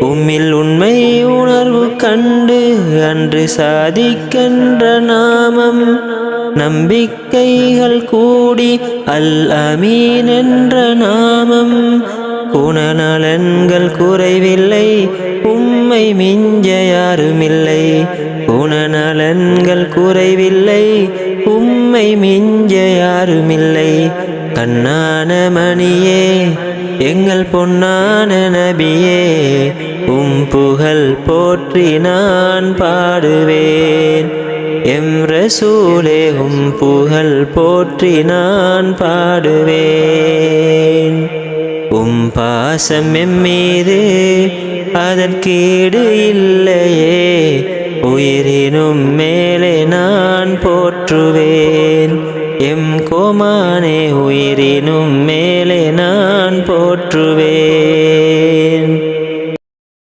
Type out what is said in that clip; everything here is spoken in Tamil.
உம்மில் உண்மை உணர்வு கண்டு அன்று சாதிக்கின்ற நாமம் நம்பிக்கைகள் கூடி அல் அமீன் என்ற நாமம் குணநலன்கள் குறைவில்லை உம்மை மிஞ்ச யாருமில்லை குணநலன்கள் குறைவில்லை உம்மை மிஞ்ச யாருமில்லை கண்ணான மணியே எங்கள் பொன்னான நபியே புகழ் போற்றி நான் பாடுவேன் எம் ரசூலே புகழ் போற்றி நான் பாடுவேன் பாசம் எம்மீது அதற்கீடு இல்லையே உயிரினும் மேலே நான் போற்றுவேன் எம் கோமானே உயிரினும்